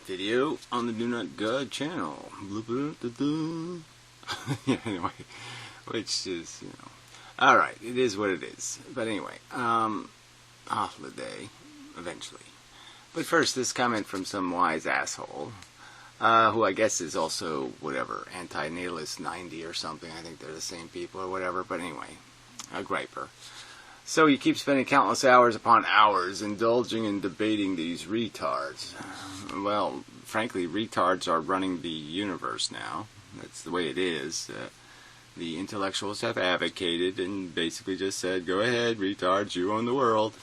video on the Do Not God channel. Yeah, anyway, which is, alright, it is what it is. But anyway, off the day, eventually. But first, this comment from some wise asshole, who I guess is also, whatever, anti-natalist 90 or something. I think they're the same people or whatever, but anyway, a griper. So you keep spending countless hours upon hours indulging in debating these retards. Well, frankly, retards are running the universe now. That's the way it is. The intellectuals have advocated and basically just said, go ahead, retards, you own the world.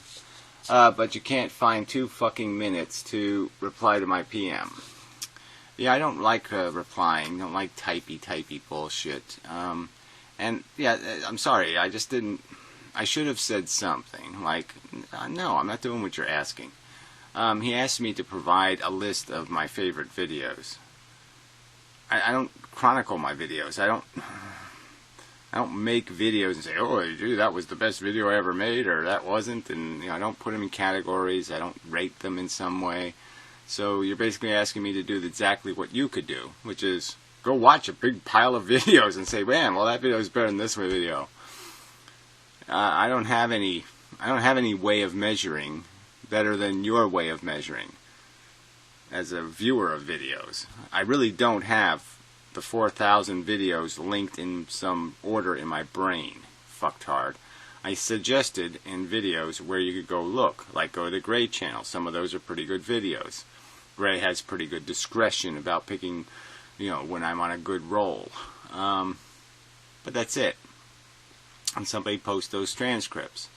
But you can't find 2 fucking minutes to reply to my PM. Yeah, I don't like replying. Don't like typey bullshit. And yeah, I'm sorry, I just didn't... I should have said something, like, no, I'm not doing what you're asking. He asked me to provide a list of my favorite videos. I don't chronicle my videos. I don't make videos and say, oh, dude, that was the best video I ever made, or that wasn't, and I don't put them in categories. I don't rate them in some way. So you're basically asking me to do exactly what you could do, which is go watch a big pile of videos and say, man, well, that video is better than this video. I don't have any way of measuring better than your way of measuring as a viewer of videos. I really don't have the 4,000 videos linked in some order in my brain. Fucktard. I suggested in videos where you could go look, like go to the Gray channel. Some of those are pretty good videos. Gray has pretty good discretion about picking, when I'm on a good roll. But that's it. And somebody posts those transcripts,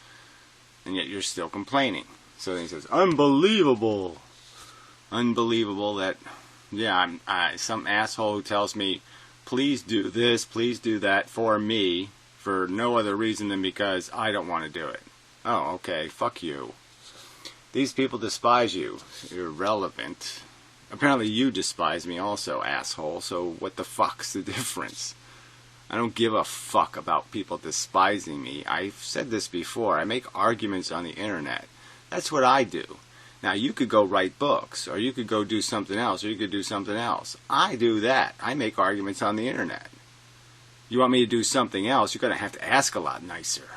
and yet you're still complaining. So then he says, unbelievable that, yeah, some asshole who tells me, please do this, please do that for me, for no other reason than because I don't want to do it. Oh, okay, fuck you. These people despise you. You're irrelevant. Apparently you despise me also, asshole, so what the fuck's the difference? I don't give a fuck about people despising me. I've said this before. I make arguments on the internet. That's what I do. Now, you could go write books, or you could go do something else, or you could do something else. I do that. I make arguments on the internet. You want me to do something else, you're going to have to ask a lot nicer.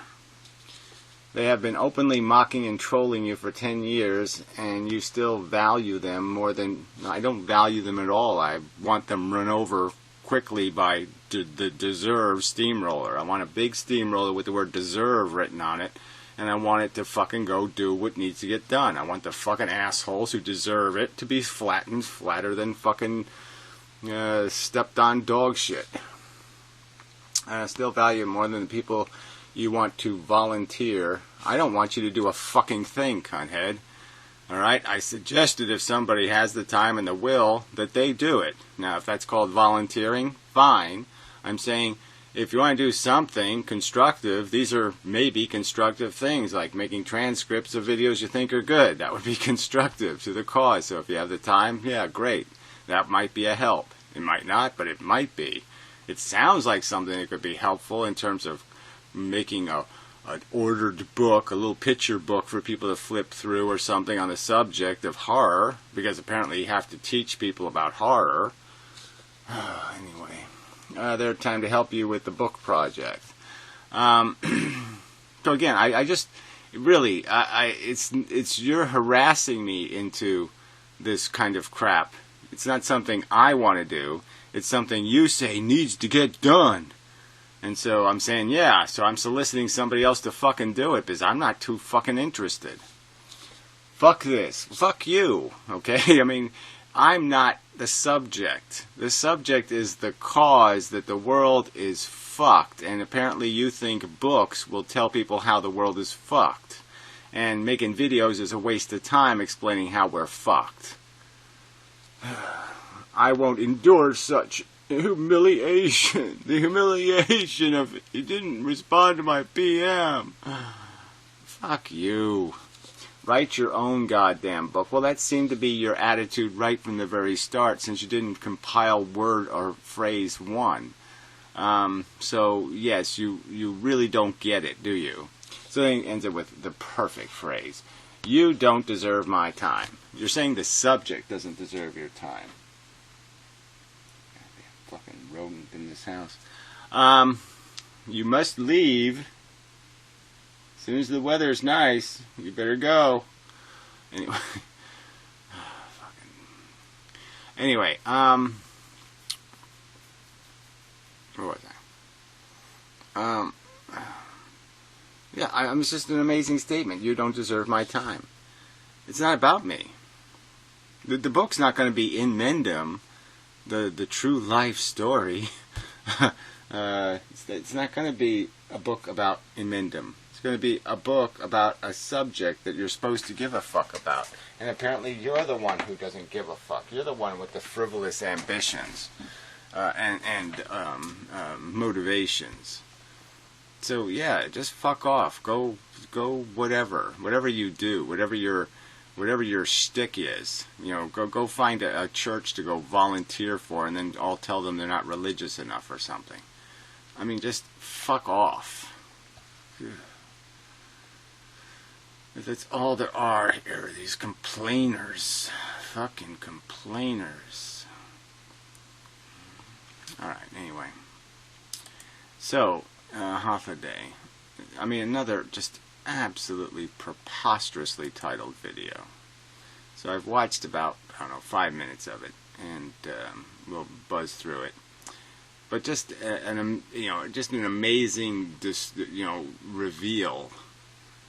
They have been openly mocking and trolling you for 10 years, and you still value them more than... I don't value them at all. I want them run over quickly by the Deserve steamroller. I want a big steamroller with the word Deserve written on it, and I want it to fucking go do what needs to get done. I want the fucking assholes who deserve it to be flattened flatter than fucking stepped on dog shit. I still value more than the people you want to volunteer. I don't want you to do a fucking thing, cunthead. Alright, I suggested if somebody has the time and the will, that they do it. Now, if that's called volunteering, fine. I'm saying, if you want to do something constructive, these are maybe constructive things, like making transcripts of videos you think are good. That would be constructive to the cause. So if you have the time, yeah, great. That might be a help. It might not, but it might be. It sounds like something that could be helpful in terms of making an ordered book, a little picture book for people to flip through or something on the subject of horror, because apparently you have to teach people about horror. Anyway, they're time to help you with the book project. So again, I just really, it's you're harassing me into this kind of crap. It's not something I want to do. It's something you say needs to get done. And so I'm saying, yeah, so I'm soliciting somebody else to fucking do it because I'm not too fucking interested. Fuck this. Fuck you. Okay? I mean, I'm not the subject. The subject is the cause that the world is fucked. And apparently you think books will tell people how the world is fucked. And making videos is a waste of time explaining how we're fucked. I won't endure such humiliation. The humiliation of he didn't respond to my PM. Fuck you. Write your own goddamn book. Well, that seemed to be your attitude right from the very start, since you didn't compile word or phrase one. So yes, you really don't get it, do you? So then it ends up with the perfect phrase. You don't deserve my time. You're saying the subject doesn't deserve your time. Fucking rodent in this house. You must leave. As soon as the weather's nice, you better go. Anyway. Anyway, where was I? Yeah, it's just an amazing statement. You don't deserve my time. It's not about me. The book's not going to be in Mendham, the true life story. It's not going to be a book about in Mendham. It's going to be a book about a subject that you're supposed to give a fuck about. And apparently you're the one who doesn't give a fuck. You're the one with the frivolous ambitions and motivations. So yeah, just fuck off. Go whatever you do, whatever your shtick is. You know, go find a church to go volunteer for, and then I'll tell them they're not religious enough or something. I mean, just fuck off. That's all there are here, these complainers. Fucking complainers. Alright, anyway. So, Holiday. I mean, another just absolutely preposterously titled video. So I've watched about, 5 minutes of it, and we'll buzz through it. But just an amazing, reveal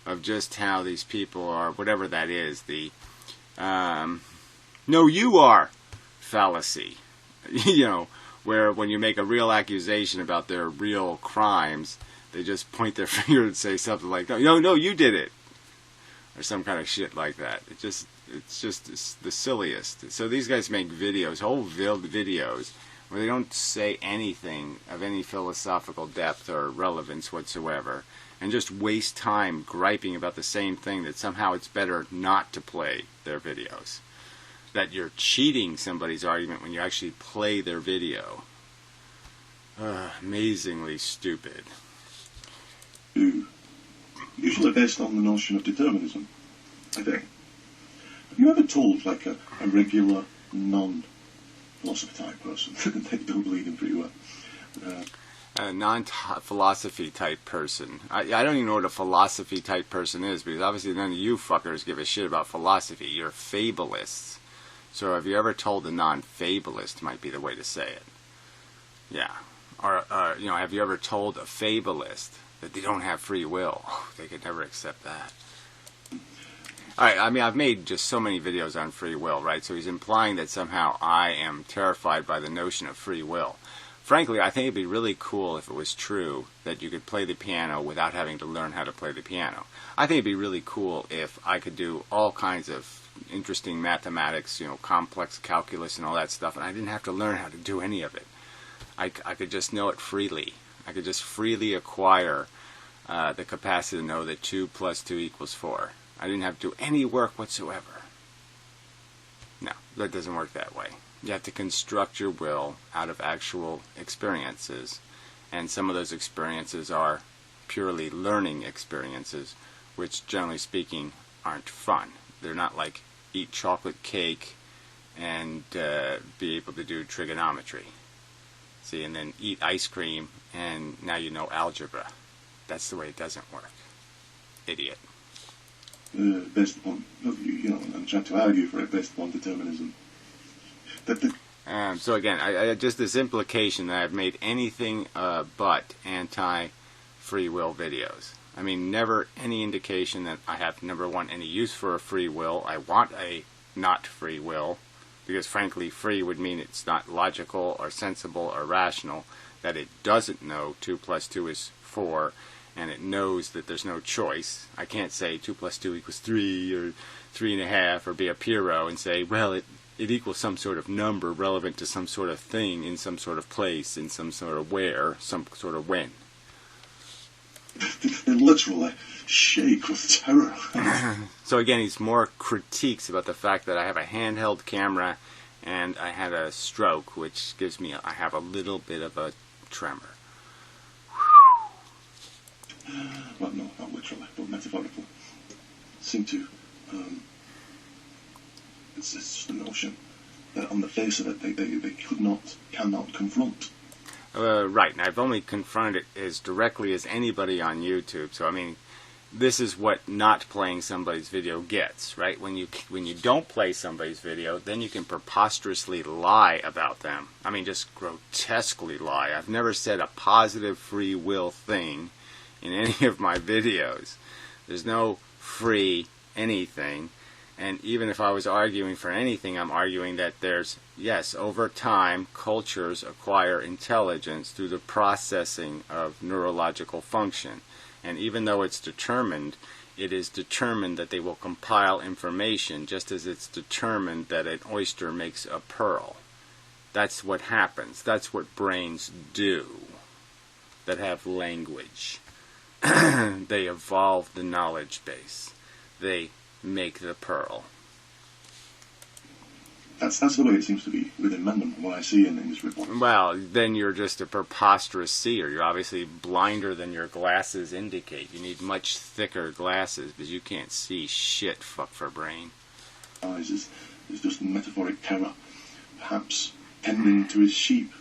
of just how these people are, whatever that is, the no, you are fallacy. Where when you make a real accusation about their real crimes, they just point their finger and say something like, no, you did it. Or some kind of shit like that. It's just the silliest. So these guys make videos, whole videos, where they don't say anything of any philosophical depth or relevance whatsoever, and just waste time griping about the same thing, that somehow it's better not to play their videos. That you're cheating somebody's argument when you actually play their video. Amazingly stupid. Usually based on the notion of determinism, I think. Have you ever told, like, a regular, non-philosophy type person that they don't believe in free will? A non-philosophy type person. I don't even know what a philosophy type person is, because obviously none of you fuckers give a shit about philosophy. You're fabulists. So have you ever told a non-fabulist, might be the way to say it. Yeah. Or, have you ever told a fabulist that they don't have free will? They could never accept that. Alright, I mean, I've made just so many videos on free will, right? So he's implying that somehow I am terrified by the notion of free will. Frankly, I think it'd be really cool if it was true that you could play the piano without having to learn how to play the piano. I think it'd be really cool if I could do all kinds of interesting mathematics, complex calculus and all that stuff, and I didn't have to learn how to do any of it. I could just know it freely. I could just freely acquire the capacity to know that 2 + 2 = 4. I didn't have to do any work whatsoever. No, that doesn't work that way. You have to construct your will out of actual experiences, and some of those experiences are purely learning experiences, which generally speaking aren't fun. They're not like eat chocolate cake and be able to do trigonometry. See, and then eat ice cream and now you know algebra. That's the way it doesn't work. Idiot. Based upon, I'm trying to argue for it based upon determinism. So again, I just this implication that I've made anything but anti-free will videos. I mean, never any indication that I have, number one, any use for a free will. I want a not free will, because frankly, free would mean it's not logical or sensible or rational, that it doesn't know 2 + 2 = 4, and it knows that there's no choice. I can't say 2 + 2 = 3 or 3.5 or be a Pyrrho and say, well, it equals some sort of number relevant to some sort of thing in some sort of place, in some sort of where, some sort of when. They literally shake with terror. So again, he's more critiques about the fact that I have a handheld camera and I had a stroke, which gives me, I have a little bit of a tremor. Well, no, not literally, but metaphorically. Seem to It's just a notion that on the face of it they cannot confront. Right, and I've only confronted it as directly as anybody on YouTube. So I mean, this is what not playing somebody's video gets, right? When you don't play somebody's video, then you can preposterously lie about them. I mean, just grotesquely lie. I've never said a positive free will thing in any of my videos. There's no free anything. And even if I was arguing for anything, I'm arguing that there's, yes, over time, cultures acquire intelligence through the processing of neurological function. And even though it's determined, it is determined that they will compile information just as it's determined that an oyster makes a pearl. That's what happens. That's what brains do that have language. They evolve the knowledge base. They make the pearl. That's the way it seems to be within Mendham, what I see in this report. Well, then you're just a preposterous seer. You're obviously blinder than your glasses indicate. You need much thicker glasses because you can't see shit, fuck for brain. Is just metaphoric terror, perhaps tending to his sheep.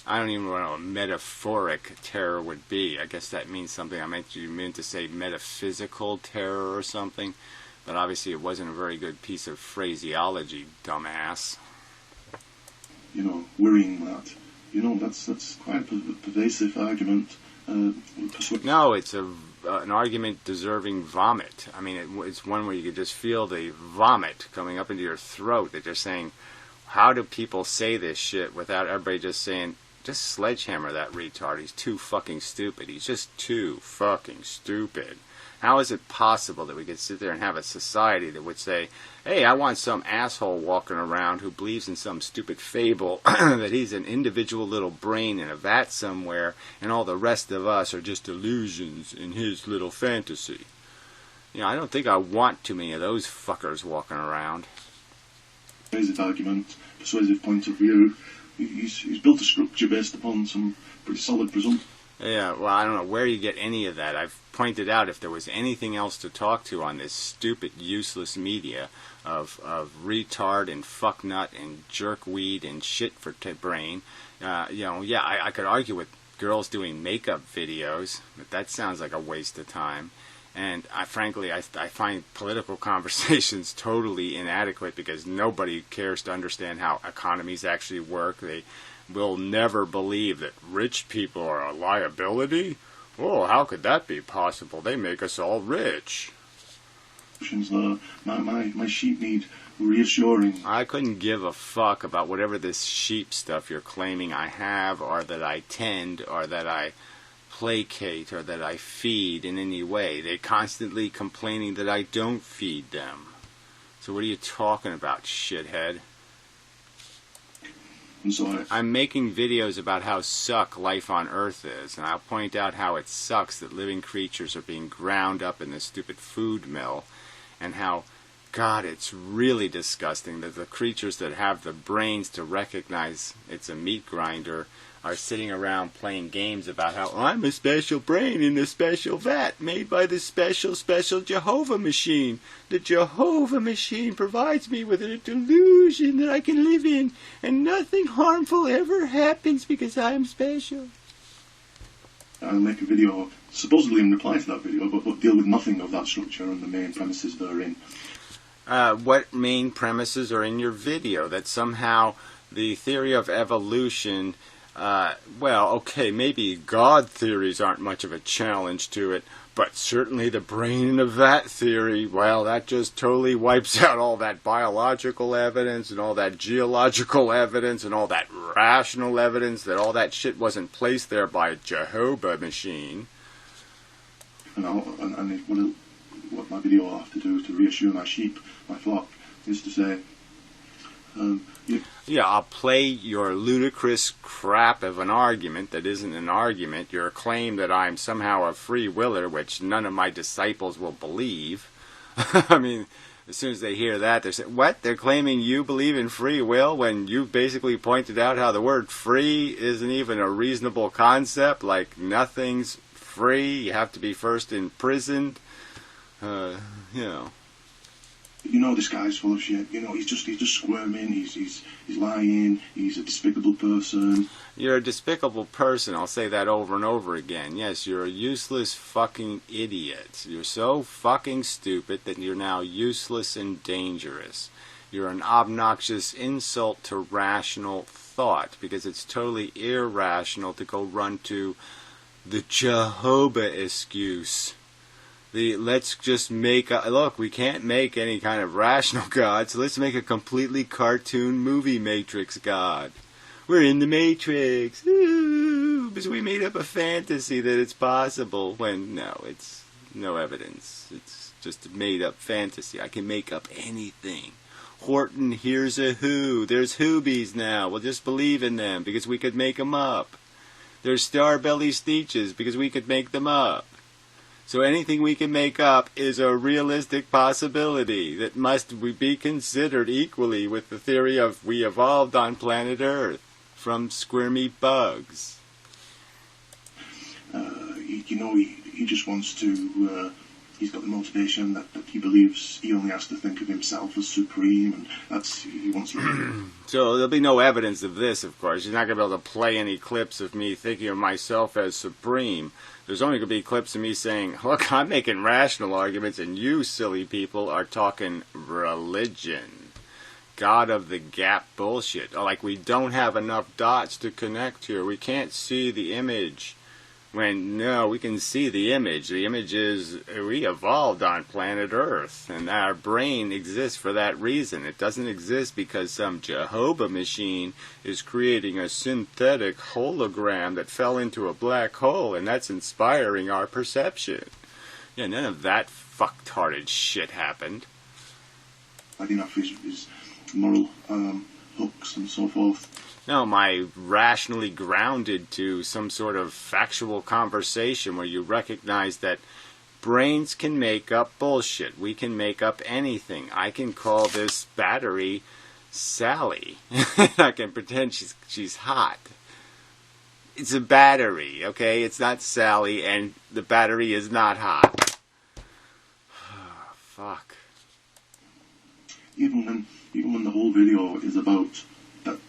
I don't even know what a metaphoric terror would be. I guess that means something. You meant to say metaphysical terror or something. But obviously it wasn't a very good piece of phraseology, dumbass. Worrying that. That's quite a pervasive argument. No, it's an argument deserving vomit. I mean, it's one where you could just feel the vomit coming up into your throat. They're just saying, how do people say this shit without everybody just saying, just sledgehammer that retard. He's too fucking stupid. He's just too fucking stupid. How is it possible that we could sit there and have a society that would say, hey, I want some asshole walking around who believes in some stupid fable that he's an individual little brain in a vat somewhere and all the rest of us are just illusions in his little fantasy? I don't think I want too many of those fuckers walking around. Persuasive argument, persuasive point of view. He's built a structure based upon some pretty solid presumption. Yeah, well, I don't know where you get any of that. I've pointed out if there was anything else to talk to on this stupid, useless media of retard and fucknut and jerkweed and shit for brain, I could argue with girls doing makeup videos, but that sounds like a waste of time. And frankly, I find political conversations totally inadequate because nobody cares to understand how economies actually work. They will never believe that rich people are a liability. Oh, how could that be possible? They make us all rich. My sheep need reassuring. I couldn't give a fuck about whatever this sheep stuff you're claiming I have, or that I tend, or that I placate, or that I feed in any way. They're constantly complaining that I don't feed them. So what are you talking about, shithead? I'm making videos about how suck life on Earth is, and I'll point out how it sucks that living creatures are being ground up in this stupid food mill, and how, God, it's really disgusting that the creatures that have the brains to recognize it's a meat grinder are sitting around playing games about how I'm a special brain in a special vat made by the special Jehovah machine. The Jehovah machine provides me with a delusion that I can live in, and nothing harmful ever happens because I am special. I'll make a video supposedly in reply to that video, but deal with nothing of that structure and the main premises therein. What main premises are in your video? That somehow the theory of evolution... maybe God theories aren't much of a challenge to it, but certainly the brain in a vat theory, well, that just totally wipes out all that biological evidence and all that geological evidence and all that rational evidence that all that shit wasn't placed there by a Jehovah machine. And what my video will have to do to reassure my sheep, my flock, is to say, I'll play your ludicrous crap of an argument that isn't an argument, your claim that I'm somehow a free willer, which none of my disciples will believe. I mean, as soon as they hear that, they say, what? They're claiming you believe in free will when you basically pointed out how the word free isn't even a reasonable concept, like nothing's free, you have to be first imprisoned. You know this guy's full of shit. You know, he's just squirming. He's lying. He's a despicable person. You're a despicable person. I'll say that over and over again. Yes, you're a useless fucking idiot. You're so fucking stupid that you're now useless and dangerous. You're an obnoxious insult to rational thought, because it's totally irrational to go run to the Jehovah excuse. Let's just make look, we can't make any kind of rational God, so let's make a completely cartoon movie Matrix God. We're in the Matrix, ooh, because we made up a fantasy that it's possible, when no, it's no evidence. It's just a made up fantasy. I can make up anything. Horton, here's a who. There's Whobies now. We'll just believe in them, because we could make them up. There's Starbelly Steeches, because we could make them up. So anything we can make up is a realistic possibility that must be considered equally with the theory of we evolved on planet Earth from squirmy bugs. He just wants to, he's got the motivation that he believes he only has to think of himself as supreme, and he wants to... So there'll be no evidence of this, of course. You're not going to be able to play any clips of me thinking of myself as supreme. There's only going to be clips of me saying, look, I'm making rational arguments, and you silly people are talking religion. God of the gap bullshit. Like we don't have enough dots to connect here. We can't see the image. When, no, we can see the image. The image is, we evolved on planet Earth, and our brain exists for that reason. It doesn't exist because some Jehovah machine is creating a synthetic hologram that fell into a black hole, and that's inspiring our perception. Yeah, none of that fucktarded shit happened. I think enough his moral hooks and so forth. No, my rationally grounded to some sort of factual conversation where you recognize that brains can make up bullshit. We can make up anything. I can call this battery Sally. I can pretend she's hot. It's a battery, okay? It's not Sally, and the battery is not hot. Fuck. Even when the whole video is about that.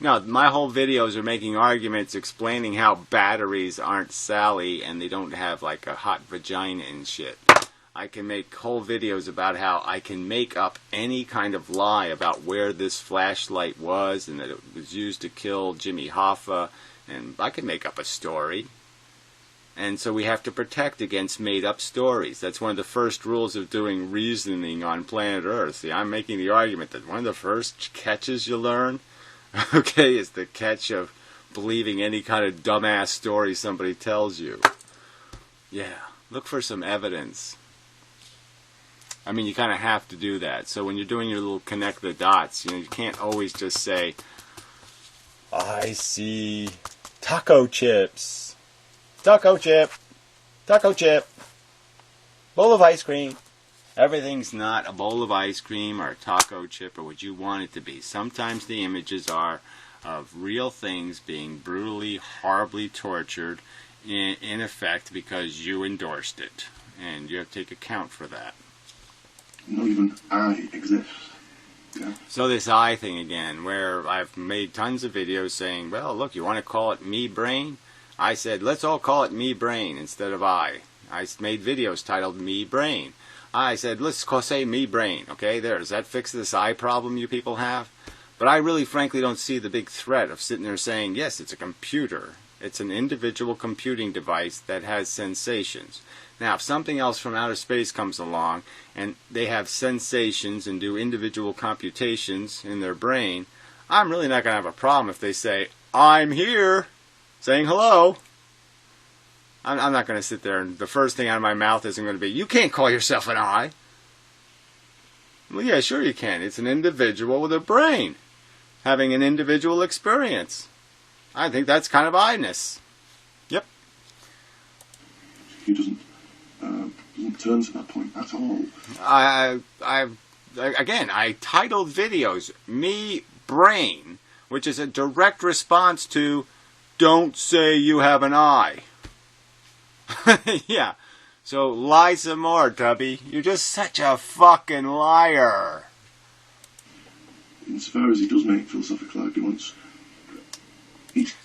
No, my whole videos are making arguments explaining how batteries aren't Sally and they don't have like a hot vagina and shit. I can make whole videos about how I can make up any kind of lie about where this flashlight was and that it was used to kill Jimmy Hoffa, and I can make up a story. And so we have to protect against made-up stories. That's one of the first rules of doing reasoning on planet Earth. See, I'm making the argument that one of the first catches you learn, okay, is the catch of believing any kind of dumbass story somebody tells you. Yeah, look for some evidence. I mean, you kind of have to do that. So when you're doing your little connect the dots, you can't always just say, I see taco chips. Taco chip. Taco chip. Bowl of ice cream. Everything's not a bowl of ice cream or a taco chip or what you want it to be. Sometimes the images are of real things being brutally, horribly tortured in effect because you endorsed it. And you have to take account for that. Not even I exist. Yeah. So this I thing again, where I've made tons of videos saying, well, look, you want to call it me brain? I said, let's all call it me brain instead of I. I made videos titled me brain. I said, let's say me brain. Okay, there. Does that fix this eye problem you people have? But I really, frankly, don't see the big threat of sitting there saying, yes, it's a computer. It's an individual computing device that has sensations. Now, if something else from outer space comes along and they have sensations and do individual computations in their brain, I'm really not going to have a problem if they say, I'm here, saying hello. I'm not going to sit there and the first thing out of my mouth isn't going to be, you can't call yourself an I. Well, yeah, sure you can. It's an individual with a brain having an individual experience. I think that's kind of I-ness. Yep. He doesn't turn to that point at all. Again, I titled videos Me Brain, which is a direct response to don't say you have an eye. Yeah. So lie some more, Tubby. You're just such a fucking liar. Insofar as he does make philosophical arguments,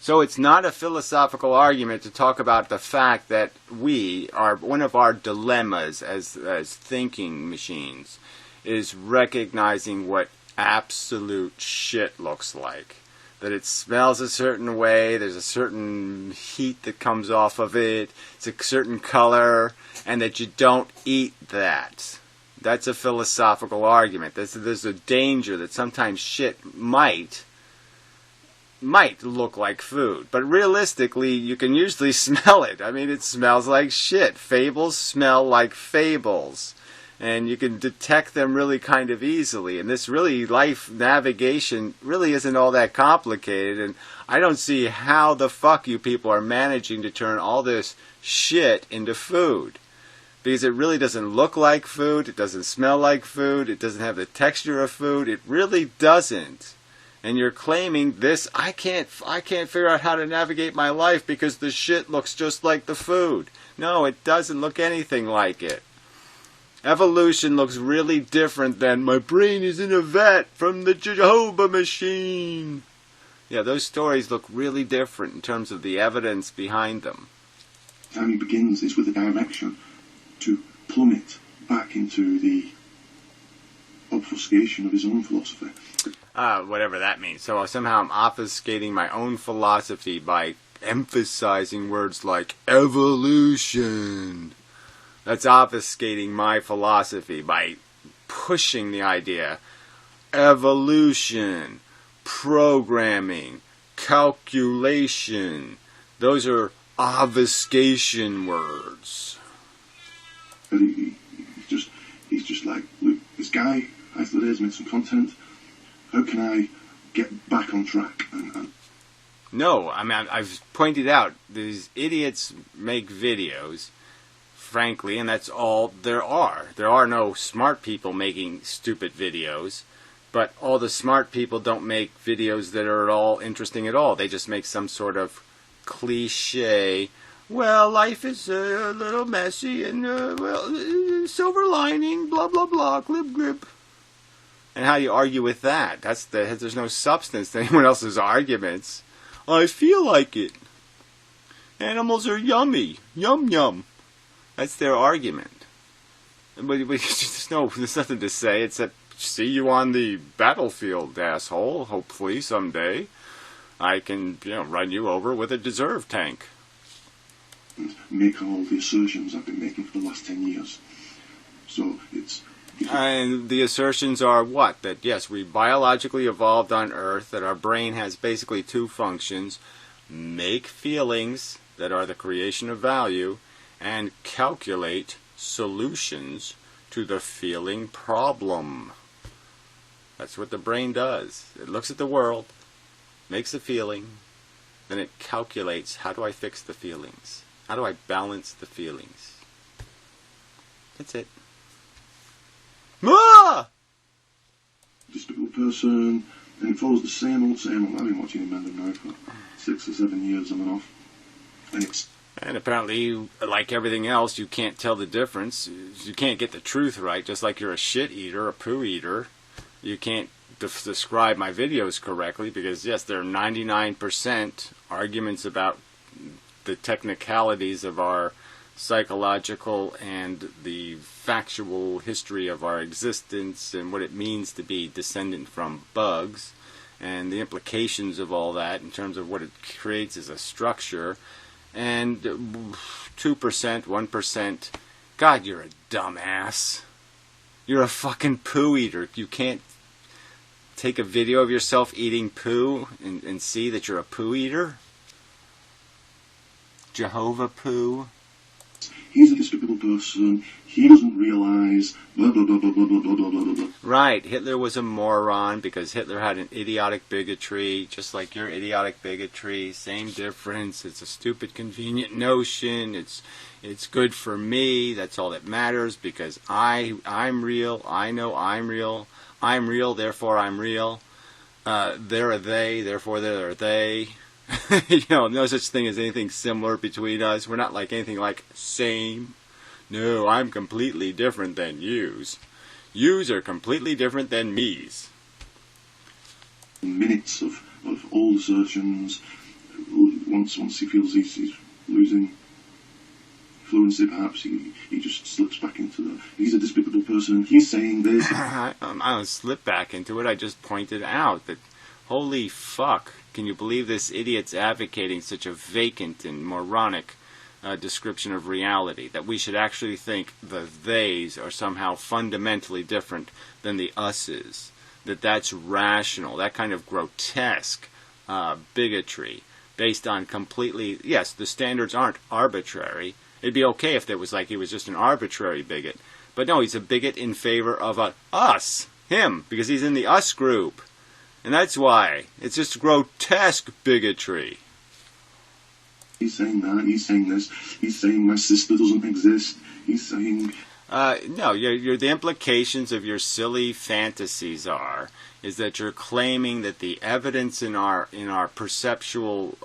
so it's not a philosophical argument to talk about the fact that we are, one of our dilemmas as thinking machines is recognizing what absolute shit looks like. That it smells a certain way, there's a certain heat that comes off of it, it's a certain color, and that you don't eat that. That's a philosophical argument. There's a danger that sometimes shit might look like food. But realistically, you can usually smell it. I mean, it smells like shit. Fables smell like fables. And you can detect them really kind of easily. And this really, life navigation really isn't all that complicated. And I don't see how the fuck you people are managing to turn all this shit into food. Because it really doesn't look like food. It doesn't smell like food. It doesn't have the texture of food. It really doesn't. And you're claiming this, I can't figure out how to navigate my life because the shit looks just like the food. No, it doesn't look anything like it. Evolution looks really different than my brain is in a vat from the Jehovah machine. Yeah, those stories look really different in terms of the evidence behind them. How he begins is with a direction to plummet back into the obfuscation of his own philosophy. Whatever that means. So somehow I'm obfuscating my own philosophy by emphasizing words like evolution. That's obfuscating my philosophy by pushing the idea. Evolution, programming, calculation. Those are obfuscation words. And he's just like, look, this guy, Heisler has made some content. How can I get back on track? No, I mean, I've pointed out, these idiots make videos, frankly, and that's all there are. There are no smart people making stupid videos, but all the smart people don't make videos that are at all interesting at all. They just make some sort of cliche, well, life is a little messy, and, silver lining, blah, blah, blah, glib, glib. And how do you argue with that? There's no substance to anyone else's arguments. I feel like it. Animals are yummy. Yum, yum. That's their argument. But there's nothing to say except, see you on the battlefield, asshole. Hopefully someday I can, run you over with a deserve tank. Make all the assertions I've been making for the last 10 years. So and the assertions are what? That yes, we biologically evolved on Earth, that our brain has basically two functions: make feelings that are the creation of value, and calculate solutions to the feeling problem. That's what the brain does. It looks at the world, makes a feeling, then it calculates, how do I fix the feelings? How do I balance the feelings? That's it. Ah! Despicable person, and it follows the same old. I've been watching him now for 6 or 7 years on and off. And apparently, like everything else, you can't tell the difference. You can't get the truth right, just like you're a shit eater, a poo eater. You can't describe my videos correctly because, yes, there are 99% arguments about the technicalities of our psychological and the factual history of our existence and what it means to be descendant from bugs and the implications of all that in terms of what it creates as a structure. And 2%, 1%, God, you're a dumbass. You're a fucking poo eater. You can't take a video of yourself eating poo and see that you're a poo eater? Jehovah poo? He's a despicable person. He doesn't realize blah, blah, blah, blah, blah, blah, blah, blah, blah. Right. Hitler was a moron because Hitler had an idiotic bigotry, just like your idiotic bigotry. Same difference. It's a stupid, convenient notion. It's good for me. That's all that matters because I'm real. I know I'm real. I'm real, therefore I'm real. They're a they, therefore they're they. No such thing as anything similar between us. We're not like anything like same. No, I'm completely different than yous. Yous are completely different than me's. Minutes of all the surgeons. Once he feels he's losing fluency, perhaps he just slips back into the. He's a despicable person. He's saying this. I don't slip back into it. I just pointed out that, holy fuck, can you believe this idiot's advocating such a vacant and moronic description of reality, that we should actually think the theys are somehow fundamentally different than the us's, that that's rational, that kind of grotesque bigotry based on completely, yes, the standards aren't arbitrary. It'd be okay if it was like he was just an arbitrary bigot, but no, he's a bigot in favor of us, him, because he's in the us group, and that's why it's just grotesque bigotry. He's saying that, he's saying this, he's saying my sister doesn't exist, he's saying... No, the implications of your silly fantasies is that you're claiming that the evidence in our perceptual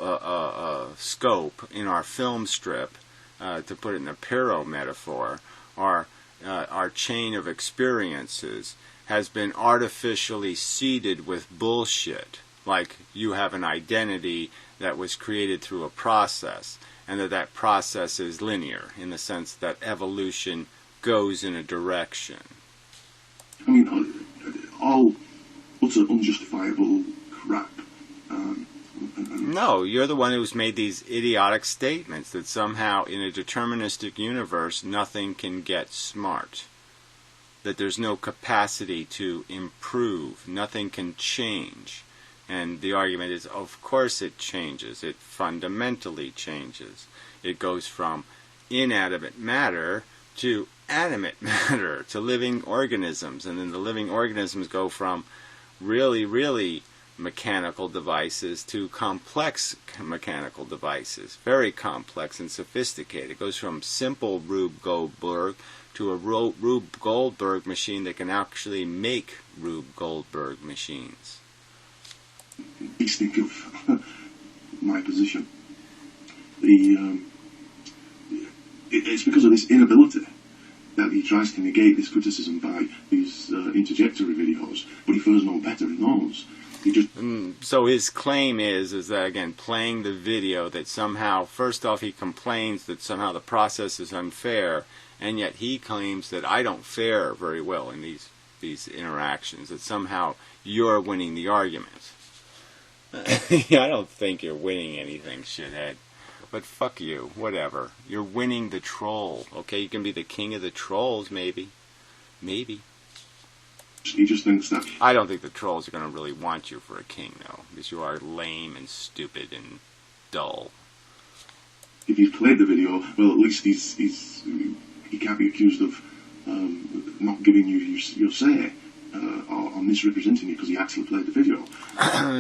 scope, in our film strip, to put it in a Pyrrho metaphor, our chain of experiences, has been artificially seeded with bullshit, like you have an identity that was created through a process, and that process is linear, in the sense that evolution goes in a direction. I mean, all utter unjustifiable crap. No, you're the one who's made these idiotic statements that somehow in a deterministic universe nothing can get smart, that there's no capacity to improve, nothing can change. And the argument is, of course it changes. It fundamentally changes. It goes from inanimate matter to animate matter, to living organisms. And then the living organisms go from really, really mechanical devices to complex mechanical devices. Very complex and sophisticated. It goes from simple Rube Goldberg to a Rube Goldberg machine that can actually make Rube Goldberg machines. Please think of my position. It's because of this inability that he tries to negate this criticism by these interjectory videos, but he feels no better, he knows. So his claim is that, again, playing the video, that somehow, first off, he complains that somehow the process is unfair, and yet he claims that I don't fare very well in these interactions, that somehow you're winning the argument. I don't think you're winning anything, shithead. But fuck you, whatever. You're winning the troll, okay? You can be the king of the trolls, maybe. Maybe. He just thinks that... I don't think the trolls are going to really want you for a king, though, because you are lame and stupid and dull. If he's played the video, well, at least he can't be accused of not giving you your say. Or misrepresenting it because he actually played the video.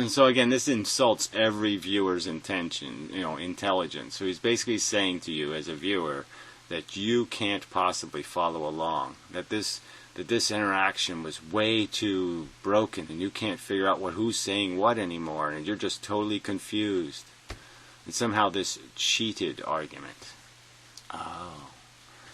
So again, this insults every viewer's intelligence. So he's basically saying to you as a viewer that you can't possibly follow along, that this interaction was way too broken, and you can't figure out who's saying what anymore, and you're just totally confused. And somehow this cheated argument. Oh.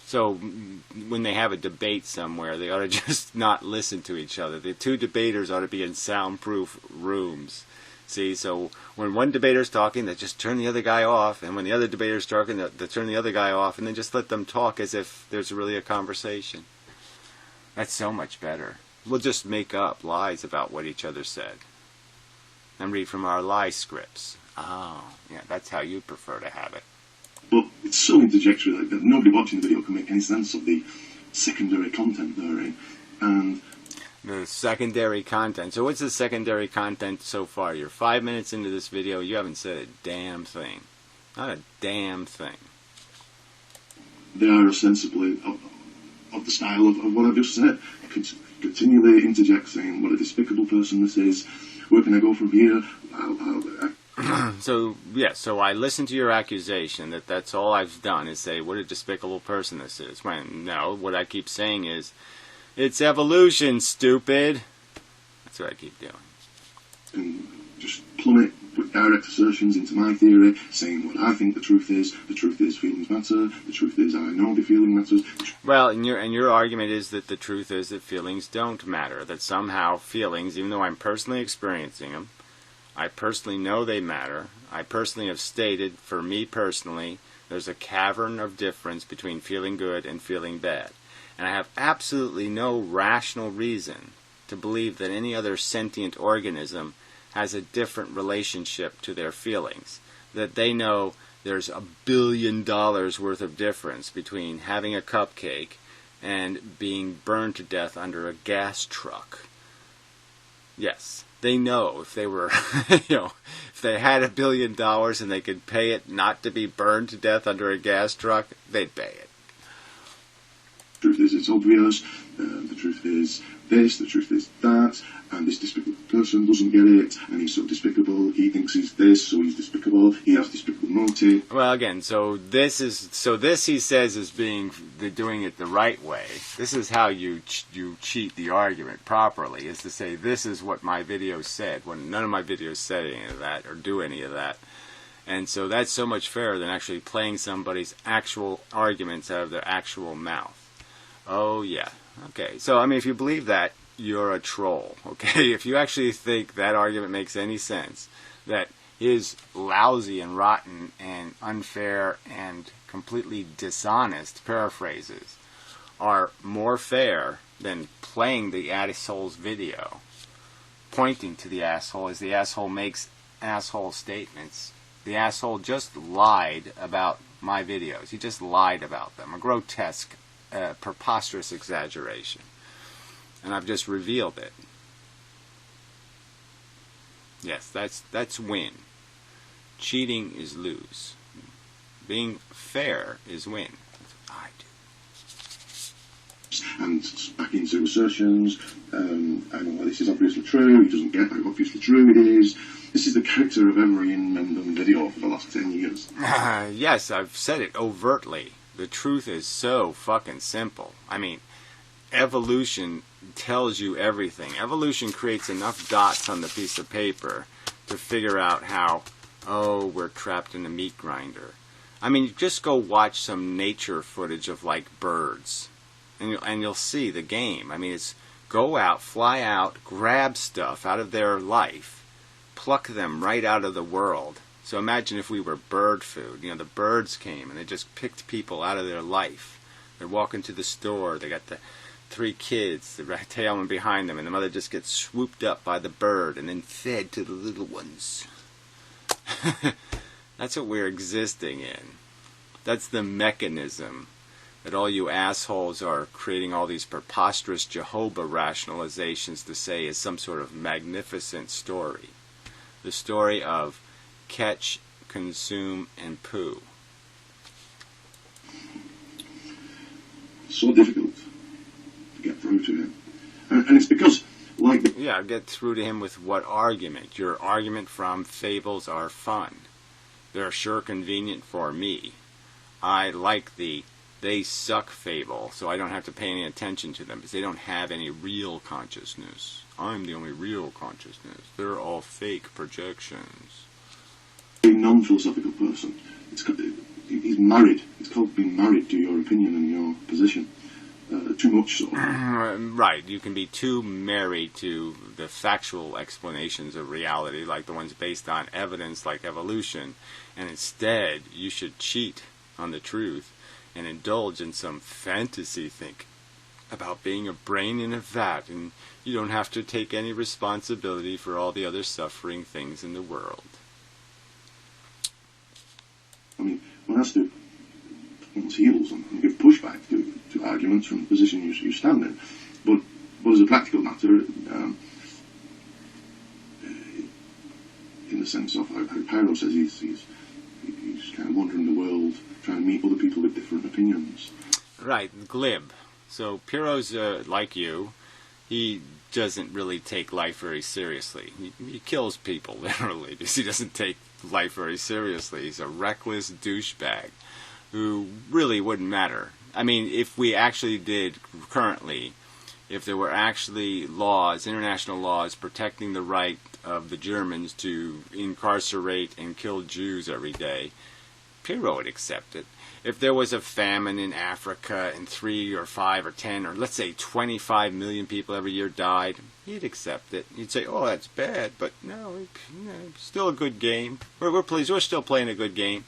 So when they have a debate somewhere, they ought to just not listen to each other. The two debaters ought to be in soundproof rooms. See, so when one debater's talking, they just turn the other guy off, and when the other debater's talking, they turn the other guy off, and then just let them talk as if there's really a conversation. That's so much better. We'll just make up lies about what each other said and read from our lie scripts. Oh, yeah, that's how you'd prefer to have it. But it's so interjectory that nobody watching the video can make any sense of the secondary content therein. And the secondary content. So what's the secondary content so far? You're 5 minutes into this video, you haven't said a damn thing. Not a damn thing. They are ostensibly of the style of what I've just said. Continually interject saying what a despicable person this is. Where can I go from here? So I listen to your accusation that that's all I've done is say what a despicable person this is. When no, what I keep saying is, it's evolution, stupid. That's what I keep doing. And just plummet with direct assertions into my theory, saying what I think the truth is feelings matter, the truth is I know the feeling matters. Well, and your argument is that the truth is that feelings don't matter, that somehow feelings, even though I'm personally experiencing them, I personally know they matter, I personally have stated, for me personally, there's a cavern of difference between feeling good and feeling bad. And I have absolutely no rational reason to believe that any other sentient organism has a different relationship to their feelings. That they know there's $1 billion worth of difference between having a cupcake and being burned to death under a gas truck. Yes, they know if they were, if they had $1 billion and they could pay it not to be burned to death under a gas truck, they'd pay it. The truth is it's obvious, the truth is this, the truth is that, and this despicable person doesn't get it, and he's so despicable, he thinks he's this, so he's despicable, he has despicable motive. Well, again, this he says is doing it the right way. This is how you cheat the argument properly, is to say this is what my video said, when none of my videos said any of that, or do any of that. And so that's so much fairer than actually playing somebody's actual arguments out of their actual mouth. Oh, yeah. Okay. So, I mean, if you believe that, you're a troll. Okay? If you actually think that argument makes any sense, that his lousy and rotten and unfair and completely dishonest paraphrases are more fair than playing the asshole's video, pointing to the asshole as the asshole makes asshole statements. The asshole just lied about my videos. He just lied about them. A grotesque, preposterous exaggeration. And I've just revealed it. Yes, that's win. Cheating is lose. Being fair is win. That's what I do. And back into assertions, I know this is obviously true, he doesn't get how obviously true it is. This is the character of every Inmendham video for the last 10 years. Yes, I've said it overtly. The truth is so fucking simple. I mean, evolution tells you everything. Evolution creates enough dots on the piece of paper to figure out how, we're trapped in a meat grinder. I mean, you just go watch some nature footage of, like, birds, and you'll see the game. I mean, it's go out, fly out, grab stuff out of their life, pluck them right out of the world. So imagine if we were bird food. The birds came and they just picked people out of their life. They're walking to the store. They got the 3 kids, the tailman behind them, and the mother just gets swooped up by the bird and then fed to the little ones. That's what we're existing in. That's the mechanism that all you assholes are creating all these preposterous Jehovah rationalizations to say is some sort of magnificent story. The story of catch, consume, and poo. So difficult to get through to him. And it's because, Yeah, get through to him with what argument? Your argument from fables are fun. They're sure convenient for me. I like the they suck fable, so I don't have to pay any attention to them because they don't have any real consciousness. I'm the only real consciousness. They're all fake projections. A non-philosophical person. He's married. It's called being married to your opinion and your position. Too much so. Right. You can be too married to the factual explanations of reality, like the ones based on evidence like evolution, and instead you should cheat on the truth and indulge in some fantasy think about being a brain in a vat, and you don't have to take any responsibility for all the other suffering things in the world. I mean, one has to one's heels and give pushback to arguments from the position you stand in. But as a practical matter, in the sense of how Pyro says he's kind of wandering the world, trying to meet other people with different opinions. Right, glib. So Piro's like you. He doesn't really take life very seriously. He kills people, literally, because he doesn't take life very seriously. He's a reckless douchebag who really wouldn't matter. I mean, if we actually did currently if there were actually laws, international laws, protecting the right of the Germans to incarcerate and kill Jews every day, Pyrrho would accept it. If there was a famine in Africa and 3 or 5 or 10 or let's say 25 million people every year died, he'd accept it. He'd say, oh, that's bad, but no, still a good game. We're pleased. We're still playing a good game.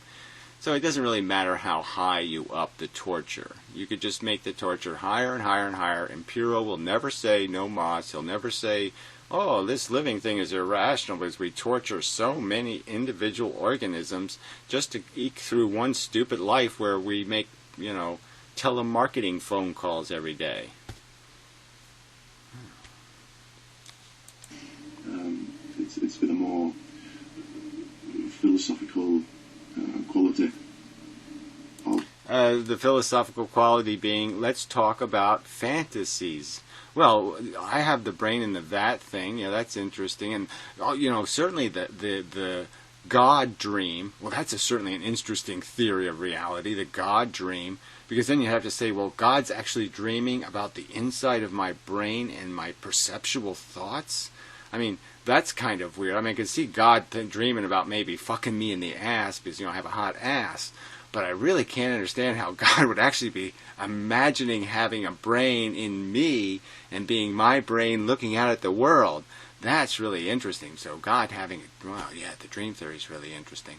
So it doesn't really matter how high you up the torture. You could just make the torture higher and higher and higher, and Pyrrho will never say no mas. He'll never say, oh, this living thing is irrational because we torture so many individual organisms just to eke through one stupid life where we make, telemarketing phone calls every day. It's got a more philosophical quality. The philosophical quality being, let's talk about fantasies. Well, I have the brain in the vat thing. That's interesting. And, certainly the God dream, well, that's certainly an interesting theory of reality, the God dream, because then you have to say, well, God's actually dreaming about the inside of my brain and my perceptual thoughts? I mean, that's kind of weird. I mean, I can see God dreaming about maybe fucking me in the ass because, I have a hot ass. But I really can't understand how God would actually be imagining having a brain in me and being my brain looking out at the world. That's really interesting. So God having, the dream theory is really interesting.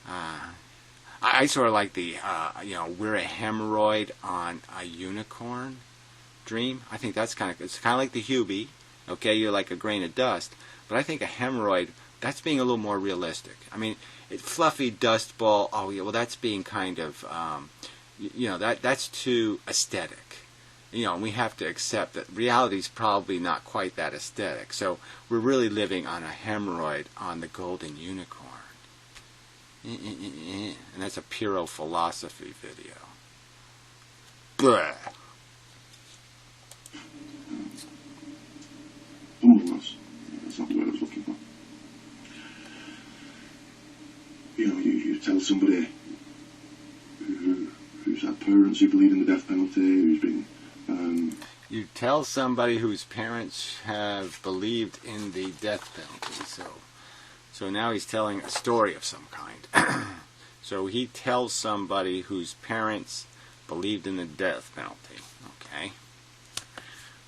I sort of like the, we're a hemorrhoid on a unicorn dream. I think it's kind of like the Hubie. Okay, you're like a grain of dust. But I think a hemorrhoid, that's being a little more realistic. I mean, fluffy dust ball, oh yeah, well that's being kind of, that's too aesthetic. And we have to accept that reality's probably not quite that aesthetic. So we're really living on a hemorrhoid on the golden unicorn. And that's a Pyrrho philosophy video. Blah. That's not the word I was looking for. You tell somebody who's had parents who believe in the death penalty, who's been... You tell somebody whose parents have believed in the death penalty. So now he's telling a story of some kind. So he tells somebody whose parents believed in the death penalty. Okay.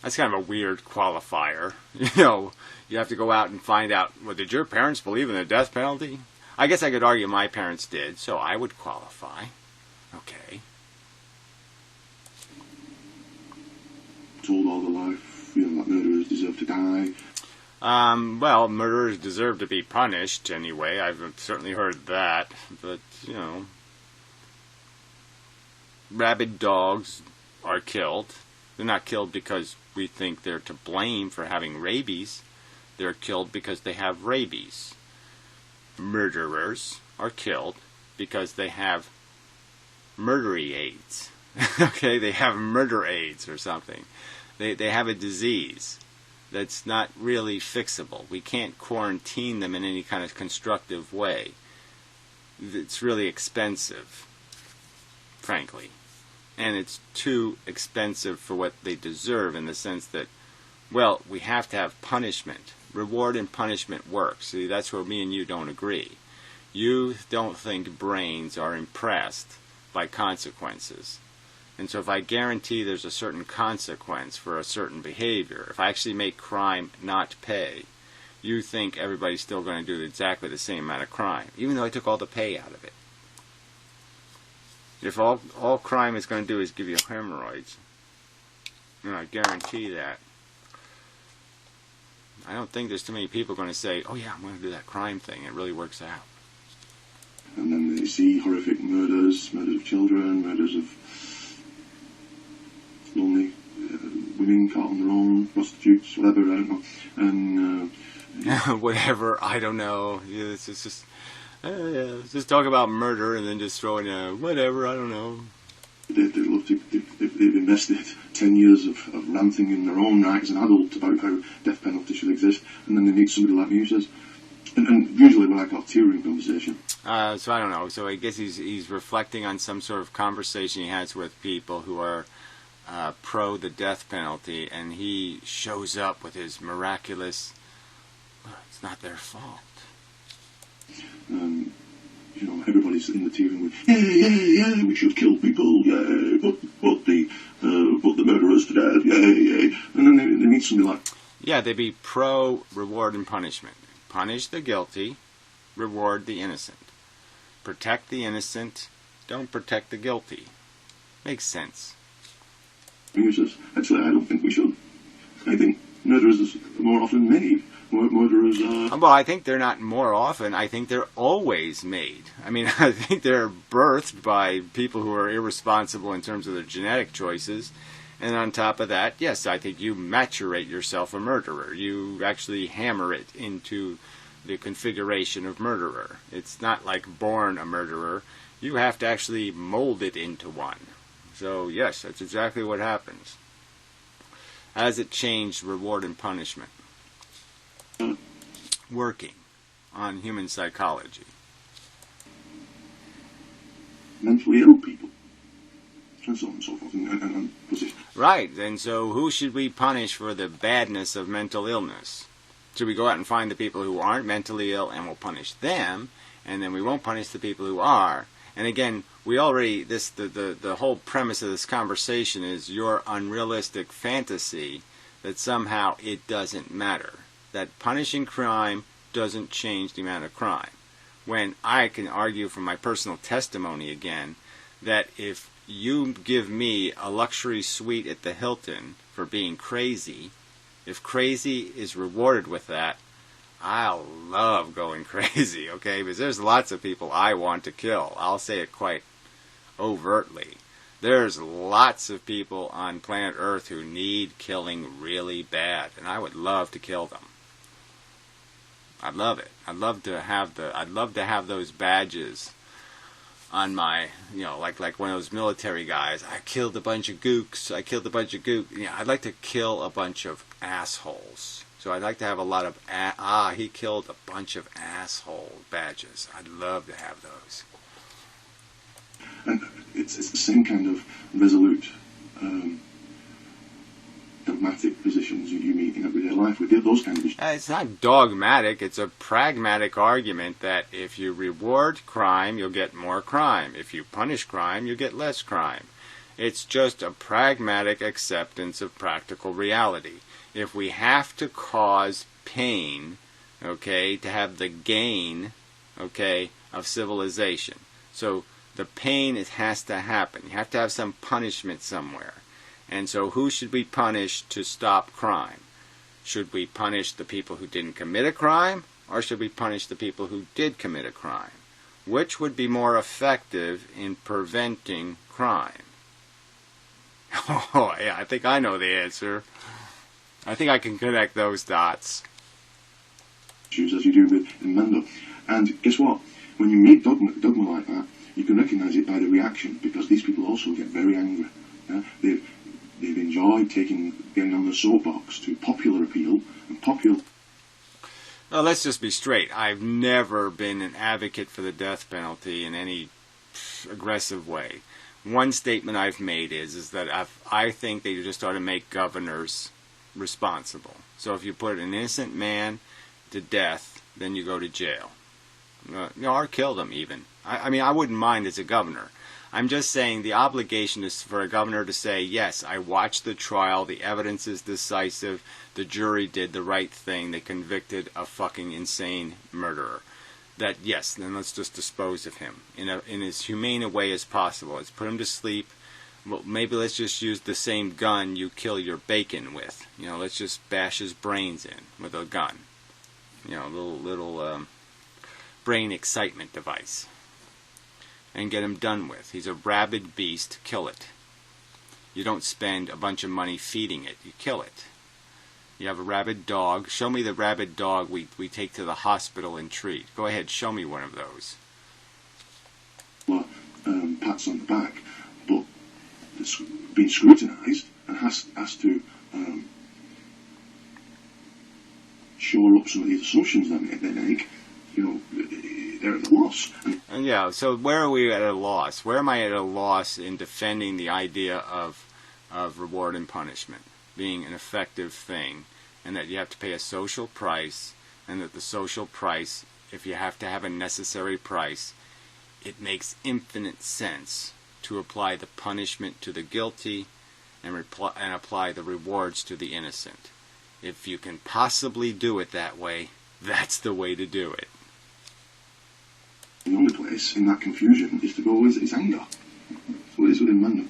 That's kind of a weird qualifier. You have to go out and find out, well, did your parents believe in the death penalty? I guess I could argue my parents did, so I would qualify. Okay. Told all the life, that murderers deserve to die. Well, murderers deserve to be punished anyway. I've certainly heard that. But, rabid dogs are killed. They're not killed because we think they're to blame for having rabies. They're killed because they have rabies. Murderers are killed because they have murdery AIDS. Okay, they have murder AIDS or something. They have a disease that's not really fixable. We can't quarantine them in any kind of constructive way. It's really expensive, frankly. And it's too expensive for what they deserve in the sense that, well, we have to have punishment. Reward and punishment works. See, that's where me and you don't agree. You don't think brains are impressed by consequences. And so if I guarantee there's a certain consequence for a certain behavior, if I actually make crime not pay, you think everybody's still going to do exactly the same amount of crime, even though I took all the pay out of it. If all crime is going to do is give you hemorrhoids, I guarantee that. I don't think there's too many people going to say, oh yeah, I'm going to do that crime thing. It really works out. And then they see horrific murders of children, murders of lonely women caught on their own, prostitutes, whatever, I don't know. And whatever, I don't know. Yeah, it's just just talk about murder and then just throw in whatever, I don't know. They've invested 10 years of ranting in their own right as an adult about how death penalty should exist, and then they meet somebody like me who says, and usually we're like a tearing conversation. So I don't know. So I guess he's reflecting on some sort of conversation he has with people who are pro the death penalty, and he shows up with his miraculous, it's not their fault. Everybody's in the tea room with, yeah, we should kill people, yeah, put the murderers to death, yeah. And then they meet somebody like... Yeah, they'd be pro reward and punishment. Punish the guilty, reward the innocent. Protect the innocent, don't protect the guilty. Makes sense. Actually, I don't think we should. I think murderers are more often made. Murderers are... Well, I think they're not more often. I think they're always made. I mean, I think they're birthed by people who are irresponsible in terms of their genetic choices. And on top of that, yes, I think you maturate yourself a murderer. You actually hammer it into the configuration of murderer. It's not like born a murderer. You have to actually mold it into one. So, yes, that's exactly what happens. Has it changed reward and punishment? Working on human psychology. Mentally ill people. And so on and so forth. Right, and so who should we punish for the badness of mental illness? Should we go out and find the people who aren't mentally ill and we'll punish them, and then we won't punish the people who are? And again, we already, the whole premise of this conversation is your unrealistic fantasy that somehow it doesn't matter. That punishing crime doesn't change the amount of crime. When I can argue from my personal testimony again, that if you give me a luxury suite at the Hilton for being crazy, if crazy is rewarded with that, I'll love going crazy, okay? Because there's lots of people I want to kill. I'll say it quite overtly. There's lots of people on planet Earth who need killing really bad, and I would love to kill them. I'd love it. I'd love to have those badges on my, like one of those military guys. I killed a bunch of gooks. I'd like to kill a bunch of assholes. So I'd like to have a lot of, he killed a bunch of asshole badges. I'd love to have those. And it's the same kind of resolute, dogmatic positions you meet in everyday life. We did those kind of issues. It's not dogmatic. It's a pragmatic argument that if you reward crime, you'll get more crime. If you punish crime, you get less crime. It's just a pragmatic acceptance of practical reality. If we have to cause pain, okay, to have the gain, okay, of civilization. So the pain, it has to happen. You have to have some punishment somewhere. And so who should we punish to stop crime? Should we punish the people who didn't commit a crime, or should we punish the people who did commit a crime? Which would be more effective in preventing crime? Oh, yeah, I think I know the answer. I think I can connect those dots. As you do with in Mendel. And guess what? When you meet dogma like that, you can recognise it by the reaction, because these people also get very angry. Yeah? They've enjoyed getting on the soapbox to popular appeal and popular. Well, let's just be straight. I've never been an advocate for the death penalty in any aggressive way. One statement I've made is that I think they just ought to make governors responsible. So if you put an innocent man to death, then you go to jail. Or kill them even. I mean, I wouldn't mind as a governor. I'm just saying the obligation is for a governor to say, yes, I watched the trial, the evidence is decisive, the jury did the right thing, they convicted a fucking insane murderer. That, yes, then let's just dispose of him in as humane a way as possible. Let's put him to sleep. Well, maybe let's just use the same gun you kill your bacon with. Let's just bash his brains in with a gun. A little brain excitement device. And get him done with. He's a rabid beast. Kill it. You don't spend a bunch of money feeding it. You kill it. You have a rabid dog. Show me the rabid dog we take to the hospital and treat. Go ahead, show me one of those. Pats on the back, but it's been scrutinised and has to shore up some of these assumptions that they make. They're at a loss. And yeah, so where are we at a loss? Where am I at a loss in defending the idea of of reward and punishment being an effective thing, and that you have to pay a social price, and that the social price, if you have to have a necessary price, it makes infinite sense to apply the punishment to the guilty and apply the rewards to the innocent. If you can possibly do it that way, that's the way to do it. The only place in that confusion is to go is anger. That's what it is within Mandem.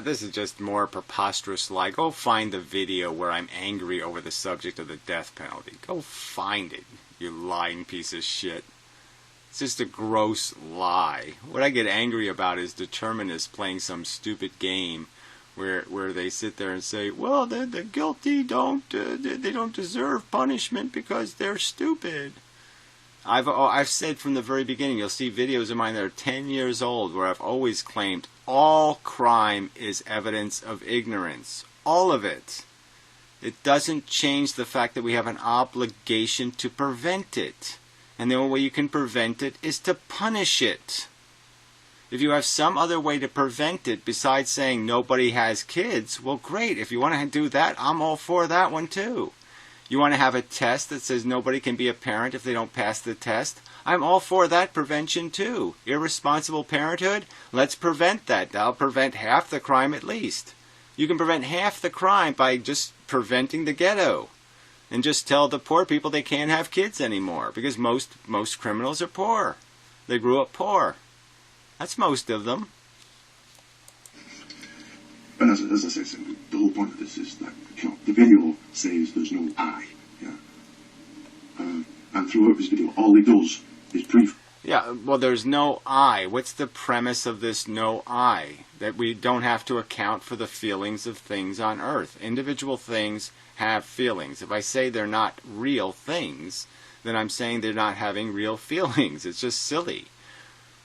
This is just more preposterous lie. Go find the video where I'm angry over the subject of the death penalty. Go find it, you lying piece of shit. It's just a gross lie. What I get angry about is determinists playing some stupid game where they sit there and say, well, the guilty don't deserve punishment because they're stupid. I've said from the very beginning, you'll see videos of mine that are 10 years old where I've always claimed all crime is evidence of ignorance. All of it. It doesn't change the fact that we have an obligation to prevent it. And the only way you can prevent it is to punish it. If you have some other way to prevent it besides saying nobody has kids, well, great. If you want to do that, I'm all for that one too. You want to have a test that says nobody can be a parent if they don't pass the test? I'm all for that prevention too. Irresponsible parenthood? Let's prevent that. That'll prevent half the crime at least. You can prevent half the crime by just preventing the ghetto. And just tell the poor people they can't have kids anymore. Because most criminals are poor. They grew up poor. That's most of them. And as I said, the whole point of this is that the video says there's no I. Yeah? And throughout this video, all it does is prove. Yeah, well, there's no I. What's the premise of this no I? That we don't have to account for the feelings of things on Earth. Individual things have feelings. If I say they're not real things, then I'm saying they're not having real feelings. It's just silly.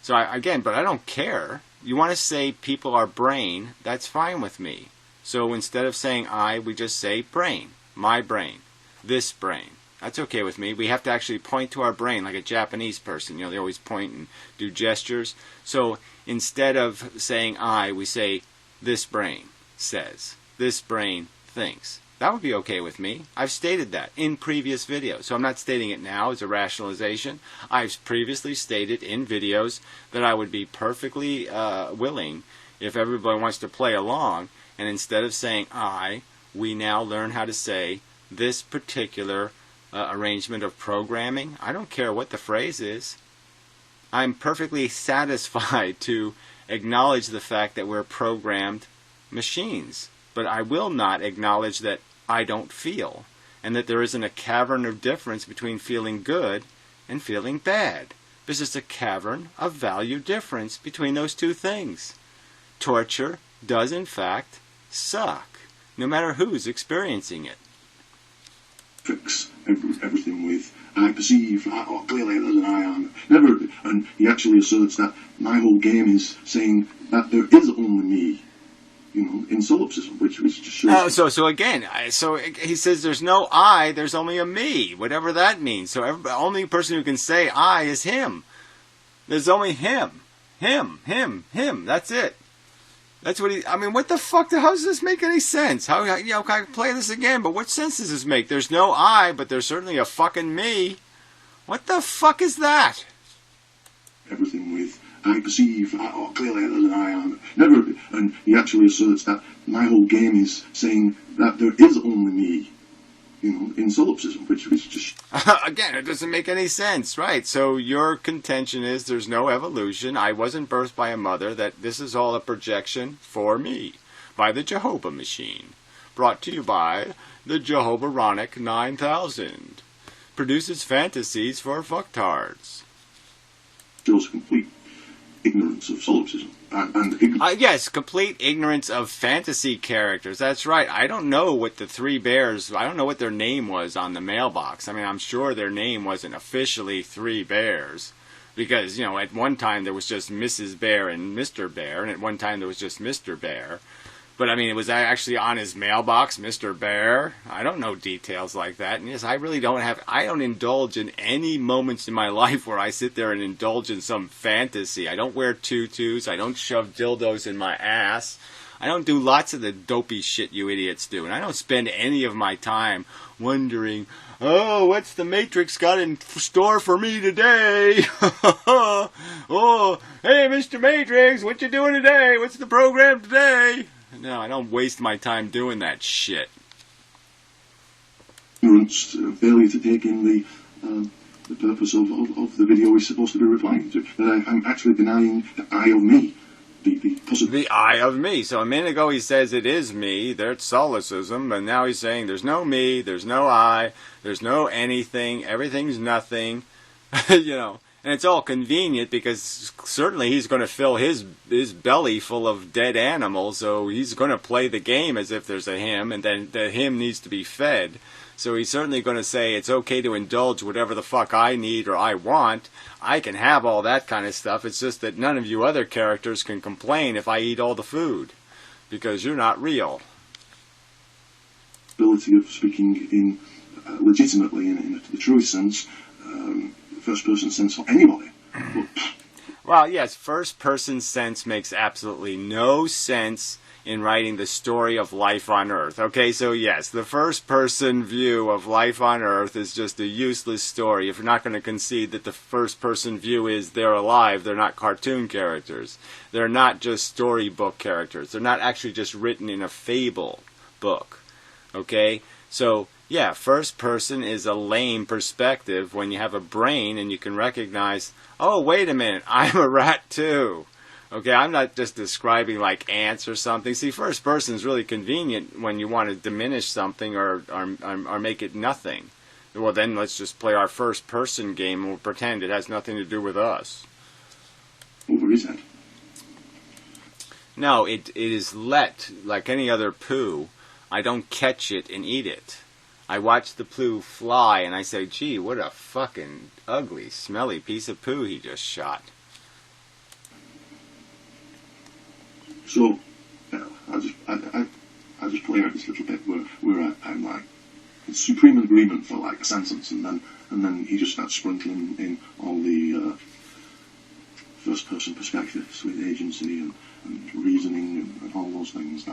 So but I don't care. You want to say people are brain, that's fine with me. So instead of saying I, we just say brain, my brain, this brain. That's okay with me. We have to actually point to our brain like a Japanese person. You know, they always point and do gestures. So instead of saying I, we say this brain says, this brain thinks. That would be okay with me. I've stated that in previous videos. So I'm not stating it now as a rationalization. I've previously stated in videos that I would be perfectly willing, if everybody wants to play along, and instead of saying I, we now learn how to say this particular arrangement of programming. I don't care what the phrase is. I'm perfectly satisfied to acknowledge the fact that we're programmed machines. But I will not acknowledge that I don't feel, and that there isn't a cavern of difference between feeling good and feeling bad. There's just a cavern of value difference between those two things. Torture does, in fact, suck, no matter who's experiencing it. Fix everything with I perceive, clearly there's an I am. Never, and he actually asserts that my whole game is saying that there is only me. You know, in solipsism, which just shows. So again, he says there's no I, there's only a me, whatever that means. So the only person who can say I is him. There's only him. That's it. That's what what the fuck? How does this make any sense? How, can I play this again? But what sense does this make? There's no I, but there's certainly a fucking me. What the fuck is that? Everything with I perceive, clearly there's an I am. Never, and he actually asserts that my whole game is saying that there is only me, you know, in solipsism, which just... Again, it doesn't make any sense, right? So your contention is there's no evolution, I wasn't birthed by a mother, that this is all a projection for me, by the Jehovah Machine, brought to you by the Jehovaronic 9000. Produces fantasies for fucktards. Shows complete ignorance of solipsism. Yes, complete ignorance of fantasy characters. That's right. I don't know what the three bears, I don't know what their name was on the mailbox. I'm sure their name wasn't officially Three Bears. Because, at one time there was just Mrs. Bear and Mr. Bear, and at one time there was just Mr. Bear. But, it was actually on his mailbox, Mr. Bear. I don't know details like that. And yes, I don't indulge in any moments in my life where I sit there and indulge in some fantasy. I don't wear tutus. I don't shove dildos in my ass. I don't do lots of the dopey shit you idiots do. And I don't spend any of my time wondering, oh, what's the Matrix got in store for me today? Oh, hey, Mr. Matrix, what you doing today? What's the program today? No, I don't waste my time doing that shit. Failure to take in the purpose of the video he's supposed to be replying to. That I'm actually denying the I of me. The I of me. So a minute ago he says it is me, that's solicism, and now he's saying there's no me, there's no I, there's no anything, everything's nothing, you know. And it's all convenient because certainly he's going to fill his belly full of dead animals, so he's going to play the game as if there's a him, and then the him needs to be fed. So he's certainly going to say it's okay to indulge whatever the fuck I need or I want. I can have all that kind of stuff. It's just that none of you other characters can complain if I eat all the food, because you're not real. Ability of speaking in legitimately in the truest sense, first-person sense for anybody. Well, yes, first-person sense makes absolutely no sense in writing the story of life on Earth. Okay, so yes, the first-person view of life on Earth is just a useless story. If you're not going to concede that the first-person view is they're alive, they're not cartoon characters. They're not just storybook characters. They're not actually just written in a fable book. Okay, so yeah, first person is a lame perspective when you have a brain and you can recognize, oh, wait a minute, I'm a rat too. Okay, I'm not just describing like ants or something. See, first person is really convenient when you want to diminish something or make it nothing. Well, then let's just play our first person game and we'll pretend it has nothing to do with us. What is that? No, it is let, like any other poo. I don't catch it and eat it. I watch the poo fly and I say, gee, what a fucking ugly, smelly piece of poo he just shot. So, I just play out this little bit where I'm like, it's supreme agreement for like a sentence, and then he just starts sprinkling in all the first person perspectives with agency and reasoning and all those things.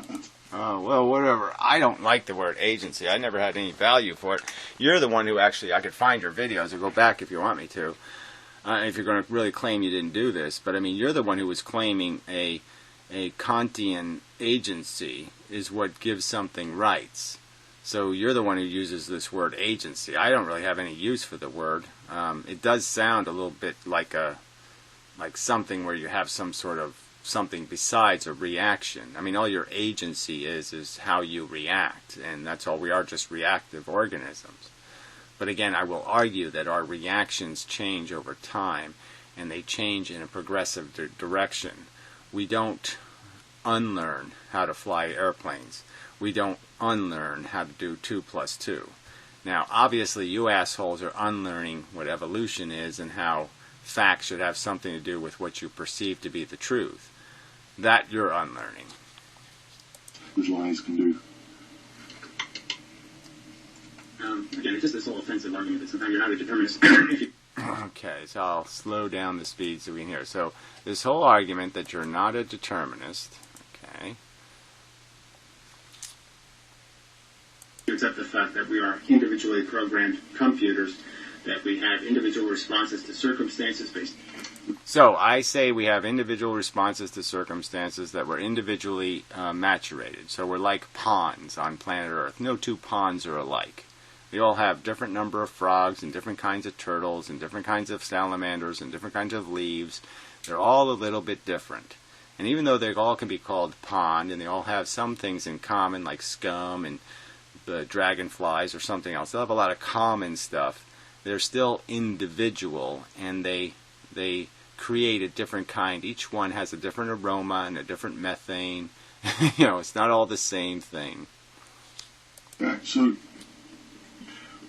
Oh, well, whatever. I don't like the word agency. I never had any value for it. You're the one who actually, I could find your videos or go back if you want me to, if you're going to really claim you didn't do this. But I mean, you're the one who was claiming a Kantian agency is what gives something rights. So you're the one who uses this word agency. I don't really have any use for the word. It does sound a little bit like something where you have some sort of something besides a reaction. I mean, all your agency is how you react, and that's all. We are just reactive organisms. But again, I will argue that our reactions change over time, and they change in a progressive direction. We don't unlearn how to fly airplanes. We don't unlearn how to do 2 + 2. Now, obviously, you assholes are unlearning what evolution is and how facts should have something to do with what you perceive to be the truth. That you're unlearning. Which lies can do. Again, it's just this whole offensive argument that somehow you're not a determinist. Okay, so I'll slow down the speed so we can hear. So this whole argument that you're not a determinist, okay. You accept the fact that we are individually programmed computers, that we have individual responses to circumstances based. So I say we have individual responses to circumstances that were individually maturated. So we're like ponds on planet Earth. No two ponds are alike. They all have different number of frogs and different kinds of turtles and different kinds of salamanders and different kinds of leaves. They're all a little bit different. And even though they all can be called pond and they all have some things in common like scum and the dragonflies or something else, they'll have a lot of common stuff. They're still individual and they create a different kind. Each one has a different aroma and a different methane. You know, it's not all the same thing. Right, so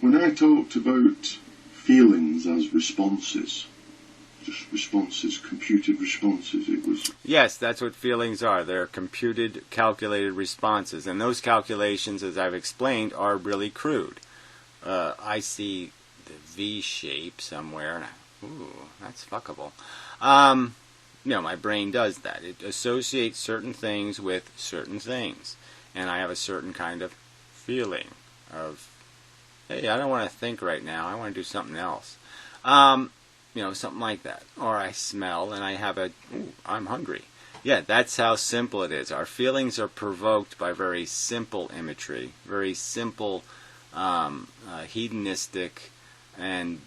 when I talked about feelings as responses, just responses, computed responses, it was... Yes, that's what feelings are. They're computed, calculated responses. And those calculations, as I've explained, are really crude. I see the V shape somewhere. Ooh, that's fuckable. my brain does that. It associates certain things with certain things. And I have a certain kind of feeling of, hey, I don't want to think right now. I want to do something else. Something like that. Or I smell and I have I'm hungry. Yeah, that's how simple it is. Our feelings are provoked by very simple imagery, very simple hedonistic and,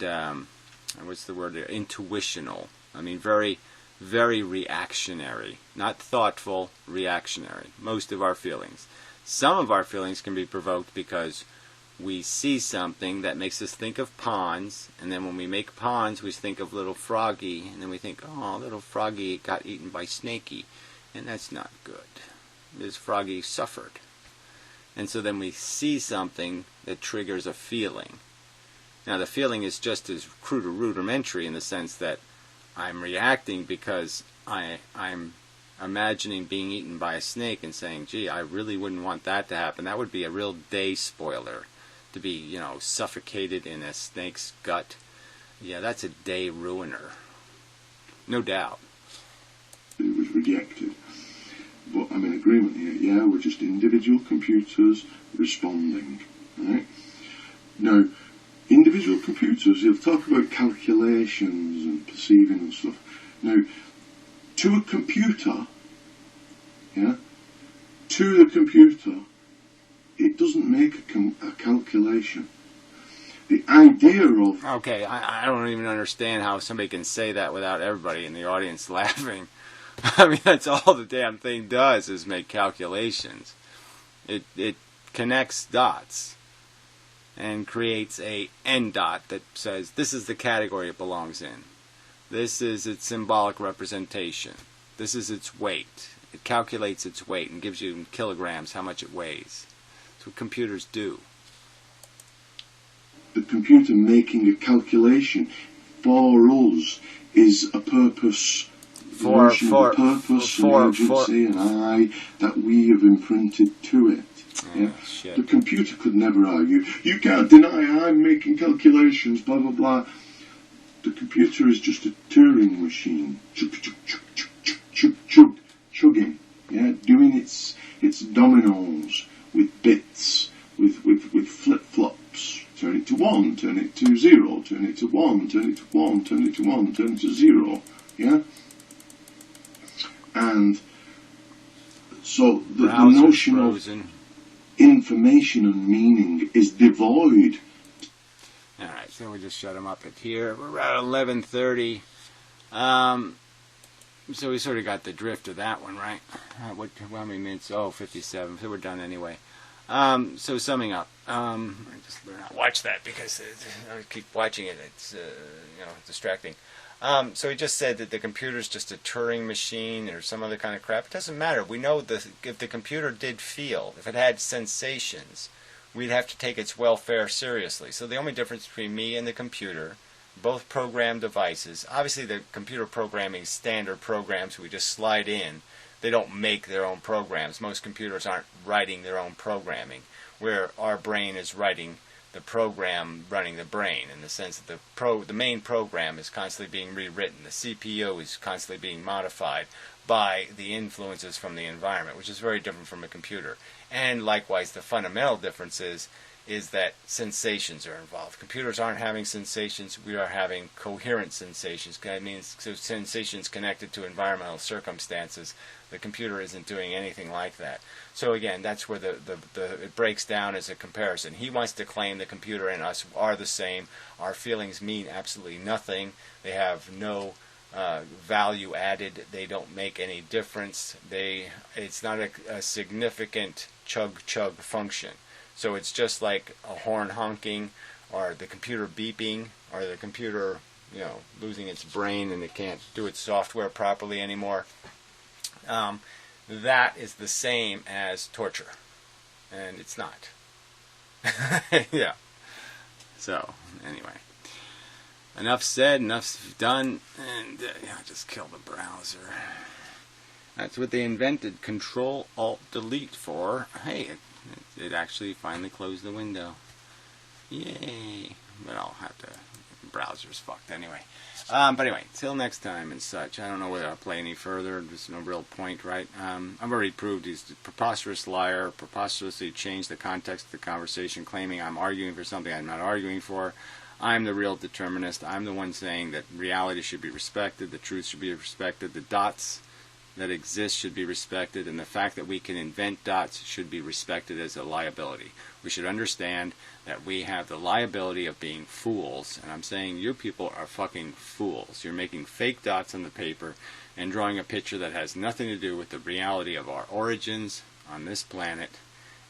what's the word there? Intuitional. I mean, very, very reactionary. Not thoughtful, reactionary. Most of our feelings. Some of our feelings can be provoked because we see something that makes us think of ponds, and then when we make ponds, we think of little Froggy, and then we think, oh, little Froggy got eaten by Snakey, and that's not good. This Froggy suffered. And so then we see something that triggers a feeling. Now, the feeling is just as crude or rudimentary in the sense that I'm reacting because I'm imagining being eaten by a snake and saying, gee, I really wouldn't want that to happen. That would be a real day spoiler, to be, suffocated in a snake's gut. Yeah, that's a day ruiner. No doubt. It was rejected. But I'm in agreement here. Yeah, we're just individual computers responding. Right? Now, individual computers, you'll talk about calculations and perceiving and stuff. Now, to a computer, to the computer, it doesn't make a calculation. The idea of... Okay, I don't even understand how somebody can say that without everybody in the audience laughing. I mean, that's all the damn thing does is make calculations. It connects dots and creates a end dot that says this is the category it belongs in. This is its symbolic representation. This is its weight. It calculates its weight and gives you in kilograms how much it weighs. That's what computers do. The computer making a calculation for us is a purpose. For agency and I that we have imprinted to it. Shit. The computer could never argue. You can't deny I'm making calculations, blah, blah, blah. The computer is just a Turing machine. Chugging. Yeah, doing its dominoes with bits, with flip-flops. Turn it to 1, turn it to 0, turn it to 1, turn it to 1, turn it to 1, turn it to 0. Yeah? And so the notion frozen. Of information and meaning is devoid. Alright, so we just shut them up at here. We're at 11:30. So we sort of got the drift of that one, right? How many minutes? 57. So we're done anyway. So summing up. I just learn how to watch that because I keep watching it. It's distracting. So he just said that the computer's just a Turing machine or some other kind of crap. It doesn't matter. We know if the computer did feel, if it had sensations, we'd have to take its welfare seriously. So the only difference between me and the computer, both program devices, obviously the computer programming standard programs we just slide in. They don't make their own programs. Most computers aren't writing their own programming, where our brain is writing the program running the brain, in the sense that the main program is constantly being rewritten. The CPU is constantly being modified by the influences from the environment, which is very different from a computer. And likewise, the fundamental difference is that sensations are involved. Computers aren't having sensations. We are having coherent sensations. That means sensations connected to environmental circumstances. The computer isn't doing anything like that. So again, that's where it breaks down as a comparison. He wants to claim the computer and us are the same. Our feelings mean absolutely nothing. They have no value added. They don't make any difference. It's not a significant chug function. So it's just like a horn honking, or the computer beeping, or the computer, losing its brain and it can't do its software properly anymore. That is the same as torture, and it's not. Yeah. So anyway, enough said, enough done, and just kill the browser. That's what they invented Control-Alt-Delete for. Hey, it actually finally closed the window. Yay! But I'll have to browser's fucked anyway. But anyway, till next time and such. I don't know whether I'll play any further. There's no real point, right? I've already proved he's a preposterous liar, preposterously changed the context of the conversation, claiming I'm arguing for something I'm not arguing for. I'm the real determinist. I'm the one saying that reality should be respected, the truth should be respected, the dots that exist should be respected, and the fact that we can invent dots should be respected as a liability. We should understand that we have the liability of being fools, and I'm saying you people are fucking fools. You're making fake dots on the paper and drawing a picture that has nothing to do with the reality of our origins on this planet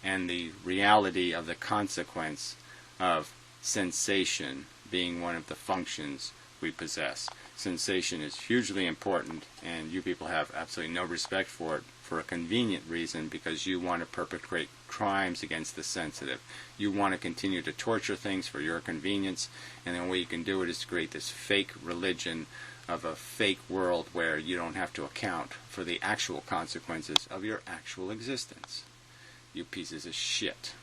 and the reality of the consequence of sensation being one of the functions we possess. Sensation is hugely important, and you people have absolutely no respect for it for a convenient reason, because you want to perpetrate crimes against the sensitive. You want to continue to torture things for your convenience, and the only way you can do it is to create this fake religion of a fake world where you don't have to account for the actual consequences of your actual existence. You pieces of shit.